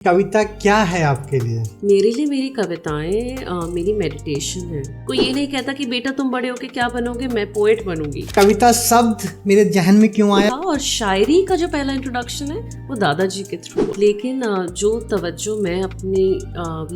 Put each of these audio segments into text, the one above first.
कविता क्या है आपके लिए? मेरे लिए मेरी कविताएं मेरी मेडिटेशन है। कोई ये नहीं कहता कि बेटा तुम बड़े होके क्या बनोगे, मैं पोएट बनूंगी। कविता शब्द मेरे जहन में क्यों आया? और शायरी का जो पहला इंट्रोडक्शन है वो दादाजी के थ्रू। लेकिन जो तवज्जो मैं अपनी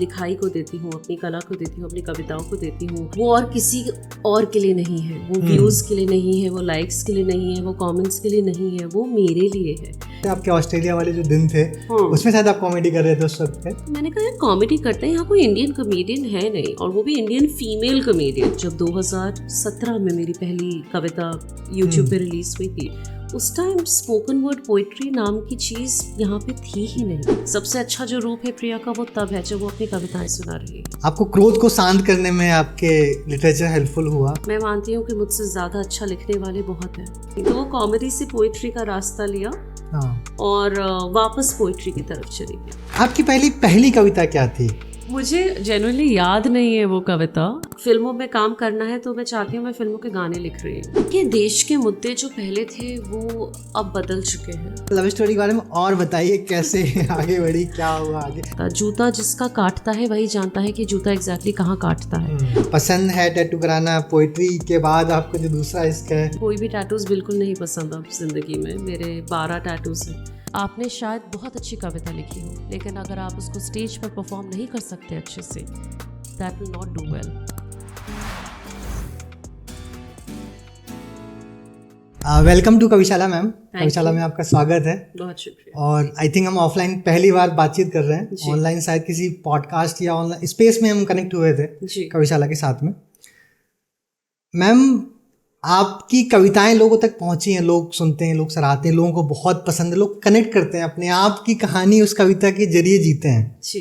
लिखाई को देती हूँ, अपनी कला को देती हूँ, अपनी कविताओं को देती हूँ, वो और किसी और के लिए नहीं है। वो व्यूज के लिए नहीं है, वो लाइक्स के लिए नहीं है, वो कमेंट्स के लिए नहीं है, वो मेरे लिए है। आपके ऑस्ट्रेलिया वाले जो दिन थे उसमें शायद आप कॉमेडी कर रहे थे उस वक्त पे। मैंने कहा यार कॉमेडी करते हैं, यहाँ कोई इंडियन कॉमेडियन है नहीं, और वो भी इंडियन फीमेल कॉमेडियन। जब 2017 में मेरी पहली कविता यूट्यूब पे रिलीज हुई थी, उस टाइम स्पोकन वर्ड पोइट्री नाम की चीज यहाँ पे थी ही नहीं। सबसे अच्छा जो रूप है प्रिया का वो तब है जब वो अपनी कविताएं सुना रही है। आपको क्रोध को शांत करने में आपके लिटरेचर हेल्पफुल हुआ? मैं मानती हूँ कि मुझसे ज्यादा अच्छा लिखने वाले बहुत हैं। तो वो कॉमेडी से पोइट्री का रास्ता लिया और वापस पोइट्री की तरफ चली गई। आपकी पहली कविता क्या थी? मुझे जेन्युइनली याद नहीं है वो कविता। फिल्मों में काम करना है तो मैं चाहती हूँ मैं फिल्मों के गाने लिख रही हूँ। कि देश के मुद्दे जो पहले थे वो अब बदल चुके हैं। लव स्टोरी के बारे में और बताइए, कैसे आगे बढ़ी, क्या हुआ आगे? जूता जिसका काटता है वही जानता है कि जूता एग्जैक्टली कहाँ काटता है। पसंद है टैटू कराना? पोइट्री के बाद आपको जो दूसरा इश्क है? कोई भी टैटूज बिल्कुल नहीं पसंद अब जिंदगी में। मेरे 12 टैटूज हैं। आपने शायद बहुत अच्छी कविता लिखी हो, लेकिन अगर आप उसको स्टेज पर परफॉर्म नहीं कर सकते अच्छे से, that will not do well. Welcome to Kavishala ma'am. Kavishala में आपका स्वागत है। बहुत शुक्रिया। और आई थिंक हम ऑफलाइन पहली बार बातचीत कर रहे हैं, ऑनलाइन शायद किसी पॉडकास्ट या ऑनलाइन स्पेस में हम कनेक्ट हुए थे कविशाला के साथ में। मैम, आपकी कविताएं लोगों तक पहुंची हैं, लोग सुनते हैं, लोग सराहते हैं, लोगों को बहुत पसंद है, लोग कनेक्ट करते हैं, अपने आप की कहानी उस कविता के जरिए जीते हैं जी।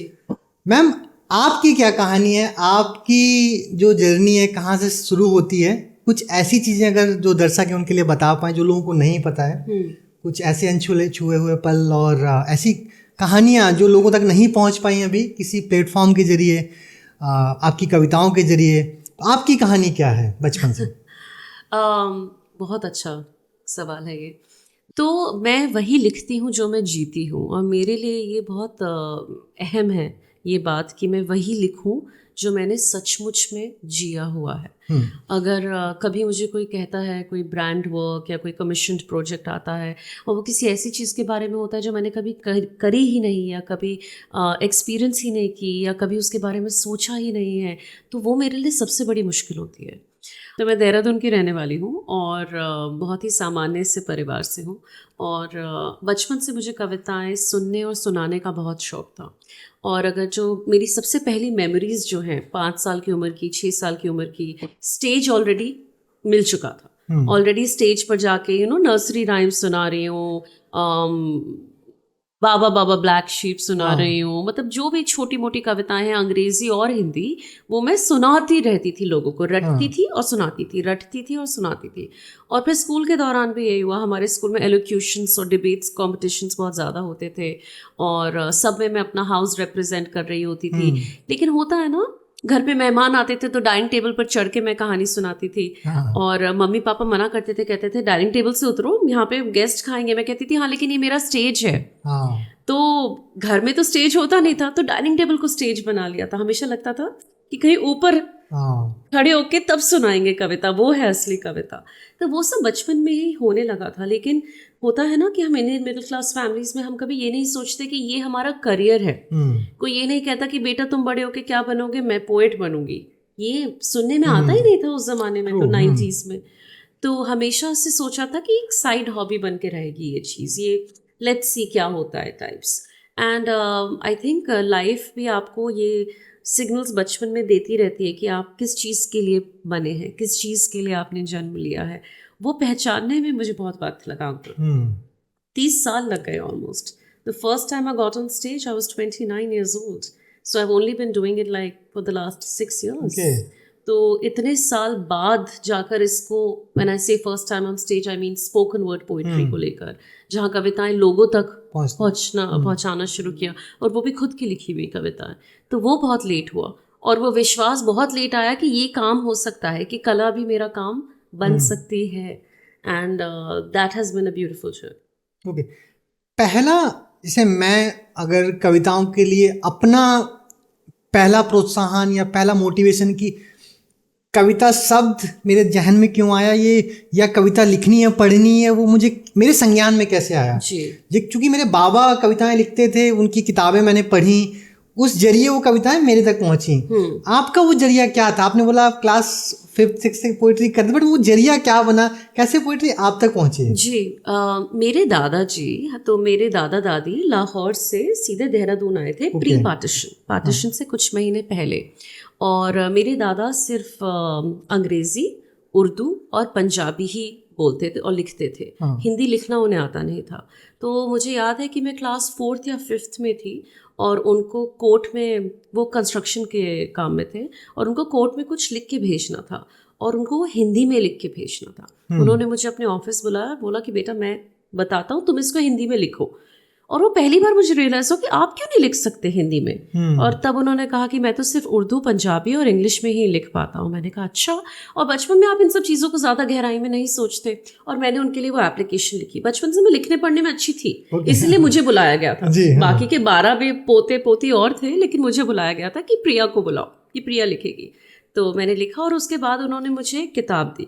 मैम, आपकी क्या कहानी है? आपकी जो जर्नी है कहाँ से शुरू होती है? कुछ ऐसी चीज़ें अगर जो दर्शक है उनके लिए बता पाएँ जो लोगों को नहीं पता है, कुछ ऐसे अनछुए छुए हुए पल और ऐसी कहानियाँ जो लोगों तक नहीं पहुँच पाई अभी किसी प्लेटफॉर्म के जरिए, आपकी कविताओं के जरिए। आपकी कहानी क्या है बचपन से? बहुत अच्छा सवाल है ये। तो मैं वही लिखती हूँ जो मैं जीती हूँ, और मेरे लिए ये बहुत अहम है ये बात कि मैं वही लिखूँ जो मैंने सचमुच में जिया हुआ है। अगर कभी मुझे कोई कहता है, कोई ब्रांड वर्क या कोई कमीशन्ड प्रोजेक्ट आता है और वो किसी ऐसी चीज़ के बारे में होता है जो मैंने कभी करी ही नहीं, या कभी एक्सपीरियंस ही नहीं की, या कभी उसके बारे में सोचा ही नहीं है, तो वो मेरे लिए सबसे बड़ी मुश्किल होती है। तो मैं देहरादून की रहने वाली हूँ और बहुत ही सामान्य से परिवार से हूँ, और बचपन से मुझे कविताएं सुनने और सुनाने का बहुत शौक़ था। और अगर जो मेरी सबसे पहली मेमोरीज़ जो हैं 5 साल की उम्र की, 6 साल की उम्र की, स्टेज ऑलरेडी मिल चुका था। ऑलरेडी स्टेज पर जाके नर्सरी राइम्स सुना रही हूँ, बाबा बाबा ब्लैक शीप सुना रही हूँ, मतलब जो भी छोटी मोटी कविताएं हैं अंग्रेजी और हिंदी, वो मैं सुनाती रहती थी लोगों को। रटती थी और सुनाती थी, रटती थी और सुनाती थी। और फिर स्कूल के दौरान भी यही हुआ। हमारे स्कूल में एलोक्यूशंस और डिबेट्स कॉम्पिटिशन्स बहुत ज़्यादा होते थे, और सब में मैं अपना हाउस रिप्रेजेंट कर रही होती थी। लेकिन होता है ना, घर पे मेहमान आते थे तो डाइनिंग टेबल पर चढ़ के मैं कहानी सुनाती थी। और मम्मी पापा मना करते थे, कहते थे डाइनिंग टेबल से उतरो, यहाँ पे गेस्ट खाएंगे। मैं कहती थी हाँ, लेकिन ये मेरा स्टेज है। तो घर में तो स्टेज होता नहीं था, तो डाइनिंग टेबल को स्टेज बना लिया था। हमेशा लगता था कि कहीं ऊपर खड़े होके तब सुनाएंगे कविता, वो है असली कविता। तो वो सब बचपन में ही होने लगा था। लेकिन होता है ना कि हम इंडियन मिडिल क्लास फैमिलीज में हम कभी ये नहीं सोचते कि ये हमारा करियर है। कोई ये नहीं कहता कि बेटा तुम बड़े होके क्या बनोगे, मैं पोएट बनूंगी। ये सुनने में आता ही नहीं था उस जमाने में, तो 90s में। तो हमेशा से सोचा था कि एक साइड हॉबी बन के रहेगी ये चीज़, ये लेट्स सी क्या होता है types. And I think life भी आपको ये सिग्नल्स बचपन में देती रहती है कि आप किस चीज़ के लिए बने हैं, किस चीज़ के लिए आपने जन्म लिया है। वो पहचानने में मुझे बहुत वक्त लगा। 30 साल लग गए almost. The first time I got on stage I was 29 years old. So I've only been doing it like for the last 6 years. तो इतने साल बाद जाकर इसको, when I say first time on stage I mean spoken word poetry को लेकर, जहाँ कविताएं लोगों तक पहुँचाना शुरू किया, और वो भी खुद की लिखी हुई कविताएं। तो वो बहुत लेट हुआ, और वो विश्वास बहुत लेट आया कि ये काम हो सकता है, कि कला भी मेरा काम बन सकती है। And that has been a beautiful journey. Okay, पहला जैसे मैं अगर कविताओं के लिए अपना पहला प्रोत्साहन या पहला मोटिवेशन की कविता शब्द मेरे जहन में क्यों आया ये, या कविता लिखनी है पढ़नी है, वो मुझे मेरे संज्ञान में कैसे आया जी। क्योंकि मेरे बाबा कविताएं लिखते थे, उनकी किताबें मैंने पढ़ी, उस जरिए वो कविताएं मेरे तक पहुंची। आपका वो जरिया क्या था? आपने बोला आप क्लास 5th 6th से पोइट्री करते, बट वो जरिया क्या बना, कैसे पोइट्री आप तक पहुंची? जी मेरे दादाजी, तो मेरे दादा दादी लाहौर से सीधे देहरादून आए थे प्री पार्टीशन से कुछ महीने पहले। और मेरे दादा सिर्फ अंग्रेज़ी, उर्दू और पंजाबी ही बोलते थे और लिखते थे। हिंदी लिखना उन्हें आता नहीं था। तो मुझे याद है कि मैं क्लास 4th या 5th में थी और उनको कोर्ट में, वो कंस्ट्रक्शन के काम में थे, और उनको कोर्ट में कुछ लिख के भेजना था और उनको वो हिंदी में लिख के भेजना था। उन्होंने मुझे अपने ऑफिस बुलाया, बोला कि बेटा मैं बताता हूँ, तुम इसको हिंदी में लिखो। और वो पहली बार मुझे रियलाइज हो कि आप क्यों नहीं लिख सकते हिंदी में। और तब उन्होंने कहा कि मैं तो सिर्फ उर्दू, पंजाबी और इंग्लिश में ही लिख पाता हूँ। मैंने कहा अच्छा। और बचपन में आप इन सब चीज़ों को ज़्यादा गहराई में नहीं सोचते, और मैंने उनके लिए वो एप्लीकेशन लिखी। बचपन से मैं लिखने पढ़ने में अच्छी थी, इसलिए मुझे बुलाया गया था। बाकी के 12 भी पोते पोती और थे, लेकिन मुझे बुलाया गया था कि प्रिया को बुलाओ, कि प्रिया लिखेगी। तो मैंने लिखा और उसके बाद उन्होंने मुझे किताब दी,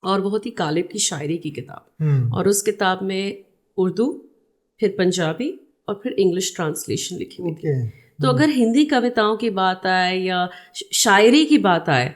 और बहुत ही गालिब की शायरी की किताब। और उस किताब में उर्दू, फिर पंजाबी और फिर इंग्लिश ट्रांसलेशन लिखी हुई थी। तो अगर हिंदी कविताओं की बात आए या शायरी की बात आए,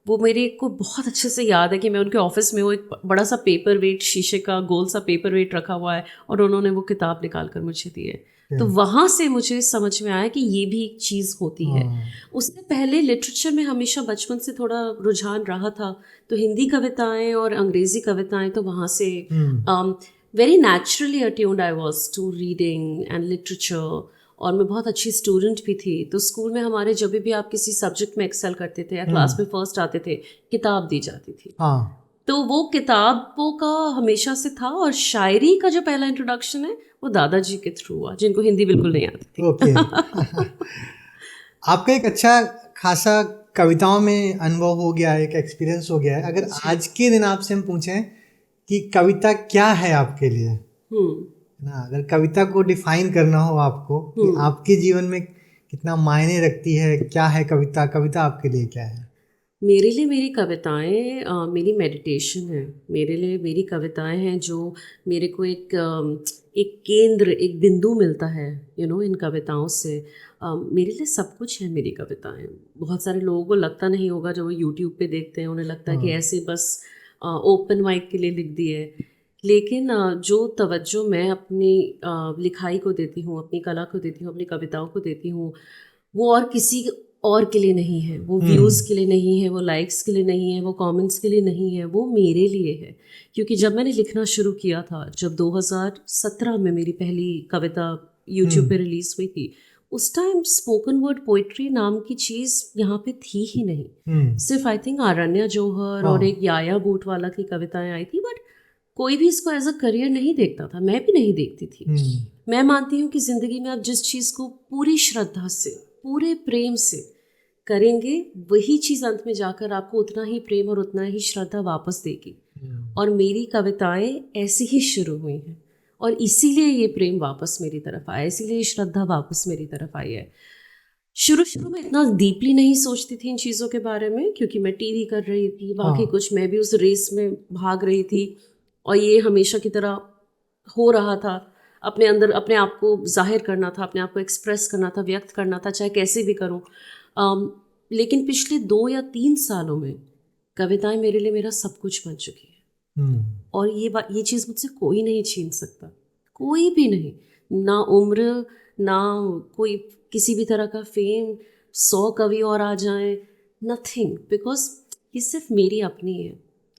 वो मेरे को बहुत अच्छे से याद है कि मैं उनके ऑफिस में, वो एक बड़ा सा पेपर वेट, शीशे का गोल सा पेपर वेट रखा हुआ है, और उन्होंने वो किताब निकाल कर मुझे दी है। तो वहाँ से मुझे समझ में आया कि ये भी एक चीज़ होती है। उससे पहले लिटरेचर में हमेशा बचपन से थोड़ा रुझान रहा था, तो हिंदी कविताएं और अंग्रेज़ी कविताएं, तो वहाँ से very naturally attuned I was to reading and literature. और मैं बहुत अच्छी स्टूडेंट भी थी, तो स्कूल में हमारे जब भी आप किसी सब्जेक्ट में एक्सेल करते थे या क्लास में फर्स्ट आते थे, किताब दी जाती थी। तो वो किताबों का हमेशा से था। और शायरी का जो पहला इंट्रोडक्शन है वो दादाजी के थ्रू हुआ, जिनको हिंदी बिल्कुल नहीं आती थी। आपका एक अच्छा खासा कविताओं में अनुभव हो गया है, एक एक्सपीरियंस हो गया है। अगर आज के दिन आपसे हम पूछें कि कविता क्या है आपके लिए, ना, अगर कविता को डिफाइन करना हो आपको कि आपके जीवन में कितना मायने रखती है, क्या है कविता, कविता आपके लिए क्या है? मेरे लिए मेरी कविताएं मेरी मेडिटेशन है। मेरे लिए मेरी कविताएं हैं जो मेरे को एक केंद्र, एक बिंदु मिलता है इन कविताओं से। मेरे लिए सब कुछ है मेरी कविताएं। बहुत सारे लोगों को लगता नहीं होगा, जो वो यूट्यूब पे देखते हैं, उन्हें लगता है कि ऐसे बस ओपन माइक के लिए लिख दिए। लेकिन जो तवज्जो मैं अपनी लिखाई को देती हूँ, अपनी कला को देती हूँ, अपनी कविताओं को देती हूँ, वो और किसी और के लिए नहीं है। वो व्यूज़ के लिए नहीं है, वो लाइक्स के लिए नहीं है, वो कमेंट्स के लिए नहीं है, वो मेरे लिए है। क्योंकि जब मैंने लिखना शुरू किया था, जब 2017 में मेरी पहली कविता यूट्यूब पे रिलीज़ हुई थी, उस टाइम स्पोकन वर्ड पोइट्री नाम की चीज़ यहाँ पे थी ही नहीं। सिर्फ आई थिंक आरण्या जौहर और एक याया बूटवाला की कविताएं आई थी, बट कोई भी इसको एज अ करियर नहीं देखता था। मैं भी नहीं देखती थी। मैं मानती हूँ कि ज़िंदगी में आप जिस चीज़ को पूरी श्रद्धा से, पूरे प्रेम से करेंगे, वही चीज़ अंत में जाकर आपको उतना ही प्रेम और उतना ही श्रद्धा वापस देगी। और मेरी कविताएं ऐसे ही शुरू हुई हैं, और इसीलिए ये प्रेम वापस मेरी तरफ आया, इसीलिए ये श्रद्धा वापस मेरी तरफ आई है। शुरू में इतना डीपली नहीं सोचती थी इन चीज़ों के बारे में, क्योंकि मैं टीवी कर रही थी, बाकी कुछ, मैं भी उस रेस में भाग रही थी, और ये हमेशा की तरह हो रहा था। अपने अंदर अपने आप को जाहिर करना था, अपने आप को एक्सप्रेस करना था, व्यक्त करना था, चाहे कैसे भी करूं। लेकिन पिछले 2 या 3 सालों में कविताएं मेरे लिए मेरा सब कुछ बन चुकी है। और ये चीज़ मुझसे कोई नहीं छीन सकता, कोई भी नहीं। ना उम्र, ना कोई किसी भी तरह का फेम, 100 कवि और आ जाएं, नथिंग, बिकॉज ये सिर्फ मेरी अपनी है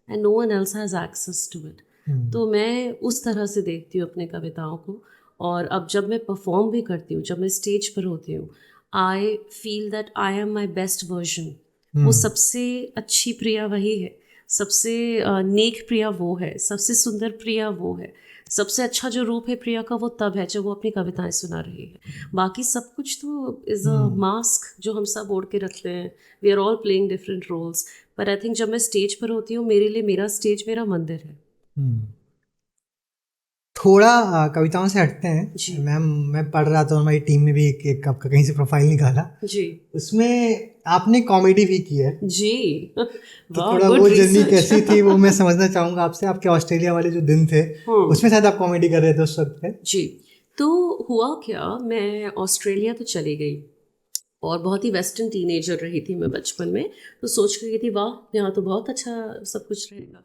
and no one else has access to it. तो मैं उस तरह से देखती हूँ अपने कविताओं को। और अब जब मैं परफॉर्म भी करती हूँ, जब मैं स्टेज पर होती हूँ, I feel that I am my best version. वो सबसे अच्छी प्रिया वही है, सबसे नेक प्रिया वो है, सबसे सुंदर प्रिया वो है, सबसे अच्छा जो रूप है प्रिया का वो तब है जब वो अपनी कविताएं सुना रही है। बाकी सब कुछ तो इज़ अ मास्क जो हम सब ओढ़ के रखते हैं। We are all playing different roles, पर आई थिंक जब मैं स्टेज पर होती हूँ, मेरे लिए मेरा स्टेज मेरा मंदिर है। थोड़ा कविताओं से हटते हैं जी। मैम, मैं पढ़ रहा था और हमारी टीम ने भी एक आपका कहीं से प्रोफाइल निकाला, जी उसमें आपने कॉमेडी भी की है। जी। तो वाह, थोड़ा गुड वो जर्नी रिसर्च। कैसी थी वो मैं समझना चाहूँगा आपसे। आपके ऑस्ट्रेलिया वाले जो दिन थे उसमें शायद आप कॉमेडी कर रहे थे उस वक्त पे। जी। तो हुआ क्या, मैं ऑस्ट्रेलिया तो चली गई और बहुत ही वेस्टर्न टीनेजर रही थी मैं बचपन में, तो सोच रही थी वाह यहाँ तो बहुत अच्छा सब कुछ रहेगा,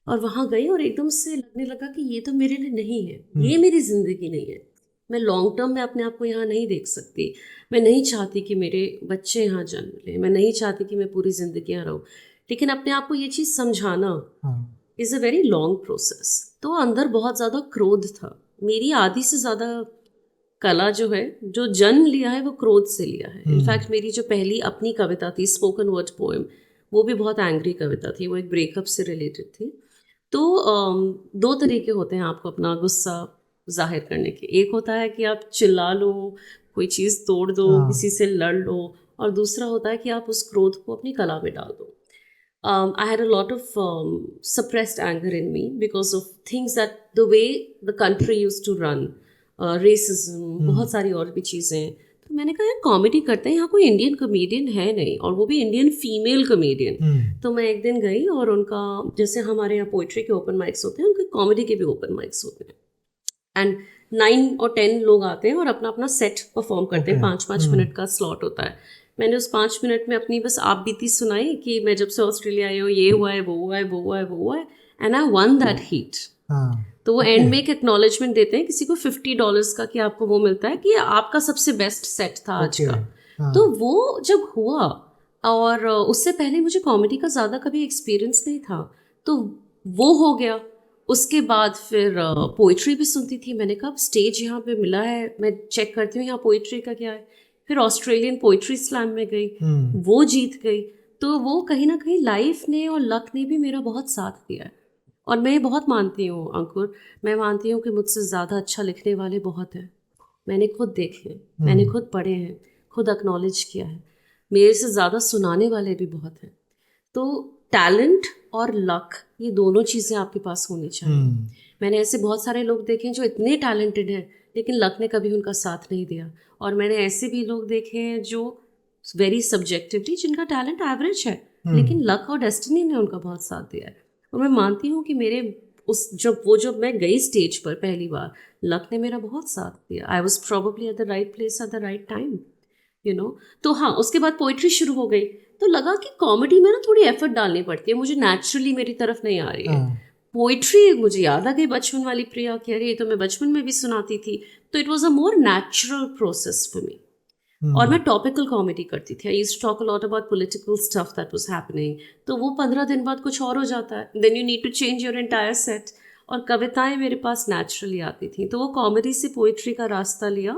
और वहाँ गई और एकदम से लगने लगा कि ये तो मेरे लिए नहीं है, ये मेरी ज़िंदगी नहीं है, मैं लॉन्ग टर्म में अपने आप को यहाँ नहीं देख सकती, मैं नहीं चाहती कि मेरे बच्चे यहाँ जन्म लें, मैं नहीं चाहती कि मैं पूरी ज़िंदगी यहाँ रहूँ, लेकिन अपने आप को ये चीज़ समझाना is a very long process. तो अंदर बहुत ज़्यादा क्रोध था, मेरी आधी से ज़्यादा कला जो है, जो जन्म लिया है वो क्रोध से लिया है। इनफैक्ट मेरी जो पहली अपनी कविता थी स्पोकन वर्ड पोएम, वो भी बहुत एंग्री कविता थी, वो एक ब्रेकअप से रिलेटेड थी। तो दो तरीके होते हैं आपको अपना गुस्सा जाहिर करने के, एक होता है कि आप चिल्ला लो, कोई चीज़ तोड़ दो, किसी से लड़ लो, और दूसरा होता है कि आप उस क्रोध को अपनी कला में डाल दो। I had a lot of suppressed anger in me because of things that the way the country used to run, racism, बहुत सारी और भी चीज़ें। तो मैंने कहा यार कॉमेडी करते हैं, यहाँ कोई इंडियन कॉमेडियन है नहीं, और वो भी इंडियन फीमेल कॉमेडियन। तो मैं एक दिन गई और उनका, जैसे हमारे यहाँ पोइट्री के ओपन माइक्स होते हैं, उनके कॉमेडी के भी ओपन माइक्स होते हैं, एंड 9 और 10 लोग आते हैं और अपना अपना सेट परफॉर्म करते हैं, 5-5 मिनट का स्लॉट होता है। मैंने उस 5 मिनट में अपनी बस आप बीती सुनाई कि मैं जब से ऑस्ट्रेलिया आई हूँ ये हुआ है, वो हुआ है, वो हुआ है, वो हुआ है, and I one that heat. तो वो एंड में एक एक्नॉलेजमेंट देते हैं किसी को $50 का, कि आपको वो मिलता है कि आपका सबसे बेस्ट सेट था आज का। तो वो जब हुआ, और उससे पहले मुझे कॉमेडी का ज़्यादा कभी एक्सपीरियंस नहीं था, तो वो हो गया। उसके बाद फिर पोइट्री भी सुनती थी, मैंने कहा स्टेज यहाँ पे मिला है, मैं चेक करती हूँ यहाँ पोइट्री का क्या है। फिर ऑस्ट्रेलियन पोइट्री स्लैम में गई, वो जीत गई। तो वो कहीं ना कहीं लाइफ ने और लक ने भी मेरा बहुत साथ दिया है। और मैं बहुत मानती हूँ अंकुर, मैं मानती हूँ कि मुझसे ज़्यादा अच्छा लिखने वाले बहुत हैं, मैंने खुद देखे हैं, मैंने खुद पढ़े हैं, खुद एक्नॉलेज किया है, मेरे से ज़्यादा सुनाने वाले भी बहुत हैं। तो टैलेंट और लक, ये दोनों चीज़ें आपके पास होनी चाहिए। मैंने ऐसे बहुत सारे लोग देखे हैं जो इतने टैलेंटेड हैं, लेकिन लक ने कभी उनका साथ नहीं दिया, और मैंने ऐसे भी लोग देखे हैं जो वेरी सब्जेक्टिवली, जिनका टैलेंट एवरेज है, लेकिन लक और डेस्टिनी ने उनका बहुत साथ दिया है। और मैं मानती हूँ कि मेरे उस जब मैं गई स्टेज पर पहली बार, लक ने मेरा बहुत साथ दिया। I was probably at the right place at the right time, you know. तो हाँ, उसके बाद पोइट्री शुरू हो गई, तो लगा कि कॉमेडी में ना थोड़ी एफर्ट डालनी पड़ती है, मुझे नेचुरली मेरी तरफ नहीं आ रही है। पोइट्री मुझे याद आ गई बचपन वाली प्रिया, कह रही है तो मैं बचपन में भी सुनाती थी, तो it was a more natural process for me. और मैं टॉपिकल कॉमेडी करती थी, I used to talk a lot about political stuff that was happening, तो वो 15 दिन बाद कुछ और हो जाता है, then you need to change your entire set. और कविताएं मेरे पास नेचुरली आती थी, तो वो कॉमेडी से पोइट्री का रास्ता लिया,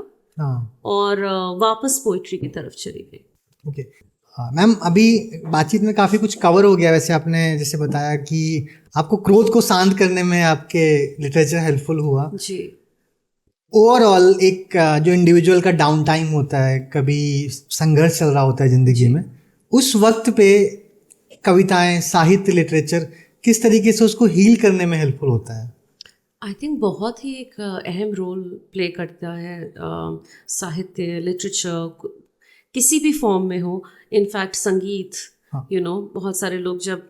और वापस पोइट्री की तरफ चली गई। ओके मैम, अभी बातचीत में काफ़ी कुछ कवर हो गया। वैसे आपने जैसे बताया कि आपको क्रोध को शांत करने में आपके लिटरेचर हेल्पफुल हुआ जी। ओवरऑल। एक जो इंडिविजुअल का डाउन टाइम होता है, कभी संघर्ष चल रहा होता है ज़िंदगी में, उस वक्त पे कविताएं, साहित्य, लिटरेचर किस तरीके से उसको हील करने में हेल्पफुल होता है? आई थिंक बहुत ही एक अहम रोल प्ले करता है साहित्य, लिटरेचर, किसी भी फॉर्म में हो, इनफैक्ट संगीत, यू नो, बहुत सारे लोग जब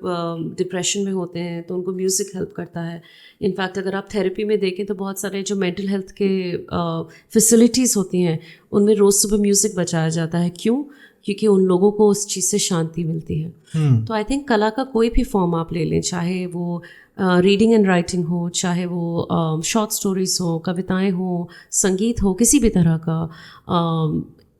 डिप्रेशन में होते हैं तो उनको म्यूज़िक हेल्प करता है। इनफैक्ट अगर आप थेरेपी में देखें तो बहुत सारे जो मेंटल हेल्थ के फैसिलिटीज़ होती हैं, उनमें रोज़ सुबह म्यूज़िक बजाया जाता है। क्यों? क्योंकि उन लोगों को उस चीज़ से शांति मिलती है। तो आई थिंक कला का कोई भी फॉर्म आप ले लें, चाहे वो रीडिंग एंड राइटिंग हो, चाहे वो शॉर्ट स्टोरीज हो, कविताएं हो, संगीत हो, किसी भी तरह का,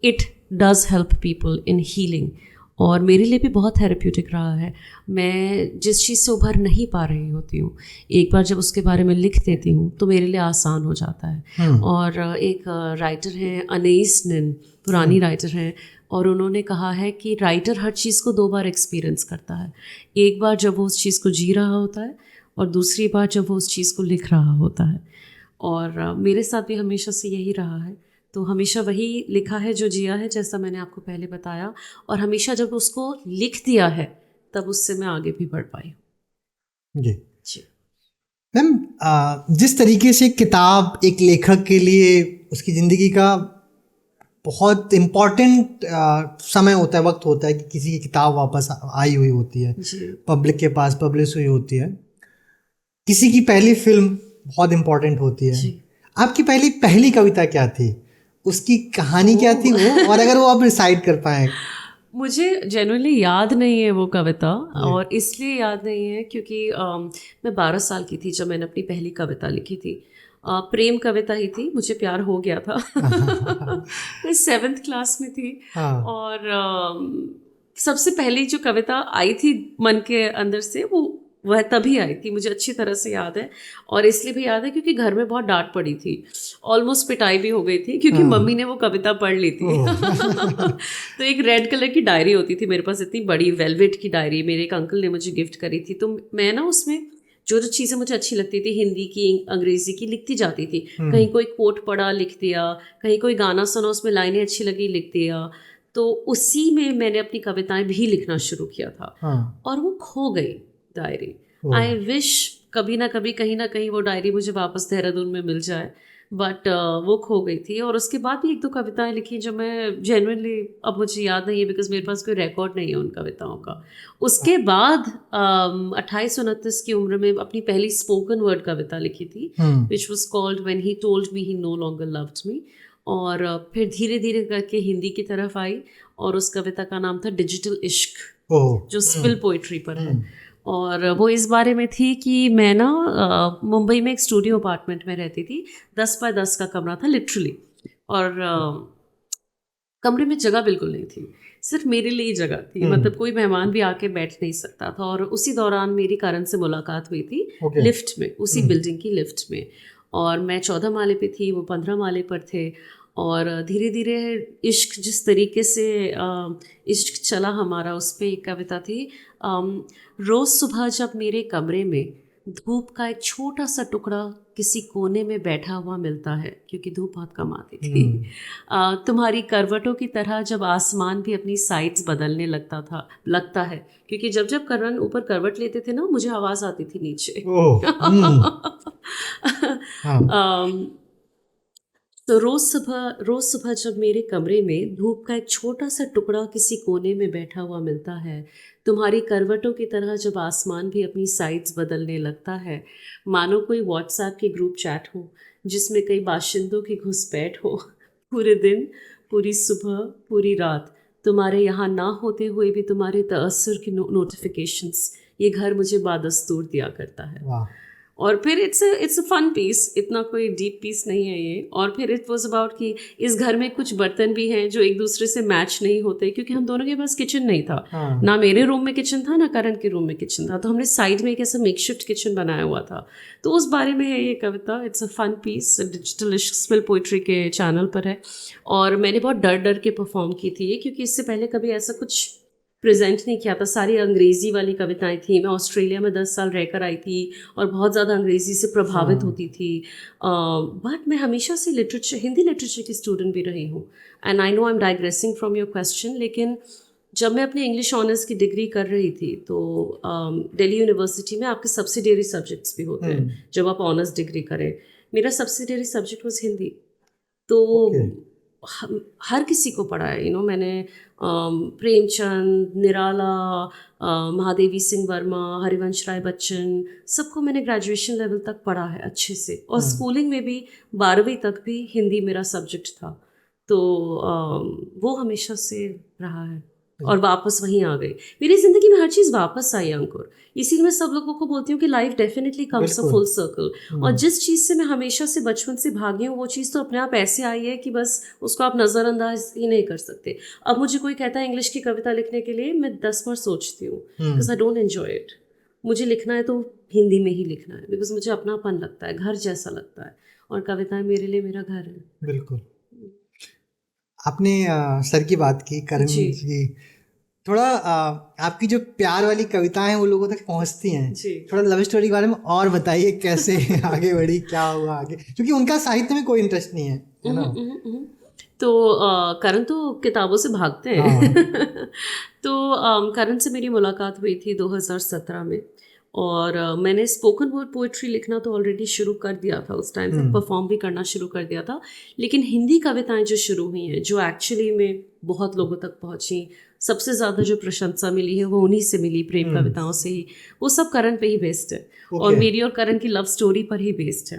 it does help people in healing. और मेरे लिए भी बहुत थेरेप्यूटिक रहा है। मैं जिस चीज़ से उभर नहीं पा रही होती हूँ, एक बार जब उसके बारे में लिख देती हूँ तो मेरे लिए आसान हो जाता है। और एक राइटर हैं अनीस निन, पुरानी राइटर हैं, और उन्होंने कहा है कि राइटर हर चीज़ को 2 बार एक्सपीरियंस करता है। एक बार जब वो उस चीज़ को जी रहा होता है, और दूसरी बार जब वो उस चीज़ को लिख रहा होता है। और मेरे साथ भी हमेशा से यही रहा है। तो हमेशा वही लिखा है जो जिया है, जैसा मैंने आपको पहले बताया, और हमेशा जब उसको लिख दिया है तब उससे मैं आगे भी बढ़ पाई। जी जी। मैम, जिस तरीके से किताब एक लेखक के लिए उसकी ज़िंदगी का बहुत इम्पोर्टेंट समय होता है, वक्त होता है कि किसी की किताब वापस आई हुई होती है, पब्लिक के पास पब्लिश हुई होती है, किसी की पहली फिल्म बहुत इम्पोर्टेंट होती है। आपकी पहली कविता क्या थी, उसकी कहानी क्या थी वो, और अगर वो आप रिसाइट कर पाए? मुझे जेन्युइनली याद नहीं है वो कविता, और इसलिए याद नहीं है क्योंकि मैं 12 साल की थी जब मैंने अपनी पहली कविता लिखी थी। प्रेम कविता ही थी, मुझे प्यार हो गया था। मैं 7th क्लास में थी। और सबसे पहली जो कविता आई थी मन के अंदर से वह तभी आई थी, मुझे अच्छी तरह से याद है। और इसलिए भी याद है क्योंकि घर में बहुत डांट पड़ी थी, ऑलमोस्ट पिटाई भी हो गई थी क्योंकि मम्मी ने वो कविता पढ़ ली थी। तो एक रेड कलर की डायरी होती थी मेरे पास, इतनी बड़ी वेलवेट की डायरी, मेरे एक अंकल ने मुझे गिफ्ट करी थी। तो मैं ना उसमें जो चीज़ें मुझे अच्छी लगती थी, हिंदी की अंग्रेज़ी की, लिखती जाती थी। कहीं कोई कोट पढ़ा लिख दिया, कहीं कोई गाना सुना उसमें लाइनें अच्छी लगी लिख दिया। तो उसी में मैंने अपनी कविताएं भी लिखना शुरू किया था। और वो खो गई डायरी। आई विश कभी ना कभी कहीं ना कहीं वो डायरी मुझे वापस देहरादून में मिल जाए, बट वो खो गई थी। और उसके बाद भी 1-2 कविताएं लिखी जो मैं जेन्युइनली अब मुझे याद नहीं है, बिकॉज मेरे पास कोई रिकॉर्ड नहीं है उन कविताओं का। उसके बाद 28-29 की उम्र में अपनी पहली स्पोकन वर्ड कविता लिखी थी, which was called when he told me he no longer loved me. और फिर धीरे धीरे करके हिंदी की तरफ आई, और उस कविता का नाम था डिजिटल इश्क, जो स्पिल पोइट्री पर है। और वो इस बारे में थी कि मैं ना मुंबई में एक स्टूडियो अपार्टमेंट में रहती थी, 10 बाय 10 का कमरा था लिटरली। और कमरे में जगह बिल्कुल नहीं थी, सिर्फ मेरे लिए जगह थी। मतलब कोई मेहमान भी आके बैठ नहीं सकता था। और उसी दौरान मेरी करण से मुलाकात हुई थी लिफ्ट में, उसी बिल्डिंग की लिफ्ट में। और मैं 14 माले पे थी, वो 15 माले पर थे। और धीरे धीरे इश्क, जिस तरीके से इश्क चला हमारा, उस पर एक कविता थी। रोज़ सुबह जब मेरे कमरे में धूप का एक छोटा सा टुकड़ा किसी कोने में बैठा हुआ मिलता है, क्योंकि धूप बहुत कम आती थी। तुम्हारी करवटों की तरह जब आसमान भी अपनी साइड्स बदलने लगता है, क्योंकि जब जब करण ऊपर करवट लेते थे ना, मुझे आवाज़ आती थी नीचे। तो रोज़ सुबह जब मेरे कमरे में धूप का एक छोटा सा टुकड़ा किसी कोने में बैठा हुआ मिलता है, तुम्हारी करवटों की तरह जब आसमान भी अपनी साइड्स बदलने लगता है, मानो कोई व्हाट्सएप के ग्रुप चैट हो जिसमें कई बाशिंदों की घुसपैठ हो। पूरे दिन, पूरी सुबह, पूरी रात, तुम्हारे यहाँ ना होते हुए भी तुम्हारे तअस्सुर की नोटिफिकेशंस ये घर मुझे बादस्तूर दिया करता है। और फिर इट्स अ फन पीस, इतना कोई डीप पीस नहीं है ये। और फिर इट वाज अबाउट कि इस घर में कुछ बर्तन भी हैं जो एक दूसरे से मैच नहीं होते, क्योंकि हम दोनों के पास किचन नहीं था। ना मेरे रूम में किचन था, ना करण के रूम में किचन था। तो हमने साइड में एक ऐसा मेकशिफ्ट किचन बनाया हुआ था। तो उस बारे में है ये कविता। It's a fun piece, digital spill poetry के चैनल पर है। और मैंने बहुत डर डर के परफॉर्म की थी ये, क्योंकि इससे पहले कभी ऐसा कुछ प्रेजेंट नहीं किया था। सारी अंग्रेज़ी वाली कविताएं थी। मैं ऑस्ट्रेलिया में 10 साल रहकर आई थी और बहुत ज़्यादा अंग्रेज़ी से प्रभावित होती थी। बट मैं हमेशा से हिंदी लिटरेचर की स्टूडेंट भी रही हूँ। And I know I am digressing from your question, लेकिन जब मैं अपने इंग्लिश ऑनर्स की डिग्री कर रही थी तो दिल्ली यूनिवर्सिटी में आपके सब्सिडियरी सब्जेक्ट्स भी होते हैं जब आप ऑनर्स डिग्री करें। मेरा सब्सिडियरी सब्जेक्ट वॉज हिंदी। तो हर किसी को पढ़ा है। मैंने प्रेमचंद, निराला, महादेवी सिंह वर्मा, हरिवंश राय बच्चन, सबको मैंने ग्रेजुएशन लेवल तक पढ़ा है अच्छे से। और स्कूलिंग में भी 12वीं तक भी हिंदी मेरा सब्जेक्ट था। तो वो हमेशा से रहा है। और वापस वहीं आ गई। मेरी ज़िंदगी में हर चीज़ वापस आई अंकुर। इसीलिए मैं सब लोगों को बोलती हूँ कि life definitely comes a full circle. और जिस चीज़ से मैं हमेशा से बचपन से भागी हूँ, वो चीज़ तो अपने आप ऐसे आई है कि बस उसको आप नज़रअंदाज ही नहीं कर सकते। अब मुझे कोई कहता है इंग्लिश की कविता लिखने के लिए, मैं 10 बार सोचती हूँ, because I don't enjoy it. मुझे लिखना है तो हिंदी में ही लिखना है, बिकॉज मुझे अपनापन लगता है, घर जैसा लगता है। और कविताएं मेरे लिए मेरा घर है। बिल्कुल। आपने सर की बात की, करण जी, थोड़ा आपकी जो प्यार वाली कविताएं हैं वो लोगों तक पहुंचती हैं। थोड़ा लव स्टोरी के बारे में और बताइए, कैसे आगे बढ़ी, क्या हुआ आगे, क्योंकि उनका साहित्य में कोई इंटरेस्ट नहीं है ना। तो करण तो किताबों से भागते हैं। तो करण से मेरी मुलाकात हुई थी 2017 में। और मैंने स्पोकन वर्ड पोइट्री लिखना तो ऑलरेडी शुरू कर दिया था उस टाइम से, परफॉर्म भी करना शुरू कर दिया था, लेकिन हिंदी कविताएं जो शुरू हुई हैं, जो एक्चुअली में बहुत लोगों तक पहुंची, सबसे ज़्यादा जो प्रशंसा मिली है वो उन्हीं से मिली, प्रेम कविताओं से ही, वो सब करण पे ही बेस्ड है। और मेरी और करण की लव स्टोरी पर ही बेस्ड है।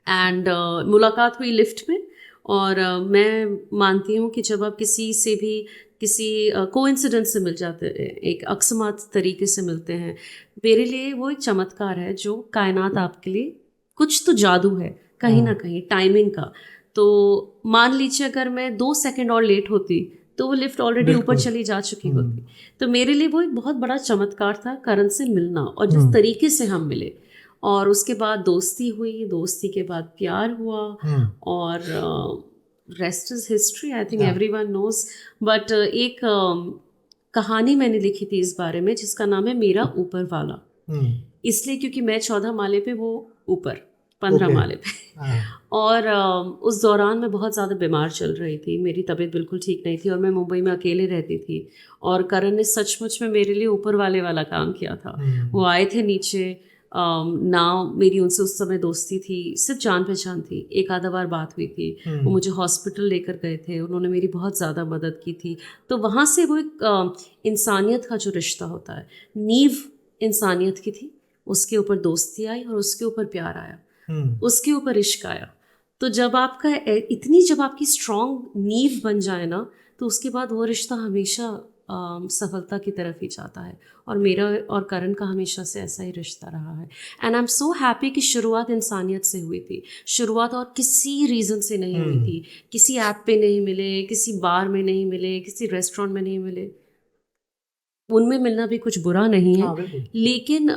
एंड मुलाकात हुई लिफ्ट में, और मैं मानती हूँ कि जब आप किसी से भी किसी कोइंसिडेंस से मिल जाते हैं, एक अकस्मात तरीके से मिलते हैं, मेरे लिए वो एक चमत्कार है जो कायनात आपके लिए, कुछ तो जादू है कहीं ना कहीं टाइमिंग का। तो मान लीजिए अगर मैं 2 सेकंड और लेट होती तो वो लिफ्ट ऑलरेडी ऊपर चली जा चुकी होती। तो मेरे लिए वो एक बहुत बड़ा चमत्कार था करण से मिलना, और जिस तरीके से हम मिले, और उसके बाद दोस्ती हुई, दोस्ती के बाद प्यार हुआ, और rest is history, I think everyone knows. But एक कहानी मैंने लिखी थी इस बारे में जिसका नाम है मेरा ऊपर वाला, इसलिए क्योंकि मैं 14 माले पे, वो ऊपर 15 माले पे। और उस दौरान मैं बहुत ज़्यादा बीमार चल रही थी, मेरी तबीयत बिल्कुल ठीक नहीं थी, और मैं मुंबई में अकेले रहती थी, और करण ने सचमुच में मेरे लिए ऊपर वाले वाला काम किया था। वो आए थे नीचे, ना मेरी उनसे उस समय दोस्ती थी, सिर्फ जान पहचान थी, एक आधा बार बात हुई थी, वो मुझे हॉस्पिटल लेकर गए थे, उन्होंने मेरी बहुत ज़्यादा मदद की थी। तो वहाँ से वो एक इंसानियत का जो रिश्ता होता है, नींव इंसानियत की थी, उसके ऊपर दोस्ती आई, और उसके ऊपर प्यार आया, उसके ऊपर इश्क आया। तो जब आपका जब आपकी स्ट्रॉन्ग नींव बन जाए ना, तो उसके बाद वो रिश्ता हमेशा सफलता की तरफ ही जाता है, और मेरा और करण का हमेशा से ऐसा ही रिश्ता रहा है। And I am so happy कि शुरुआत इंसानियत से हुई थी, शुरुआत और किसी रीज़न से नहीं हुई थी, किसी ऐप पे नहीं मिले, किसी बार में नहीं मिले, किसी रेस्टोरेंट में नहीं मिले। उनमें मिलना भी कुछ बुरा नहीं है, लेकिन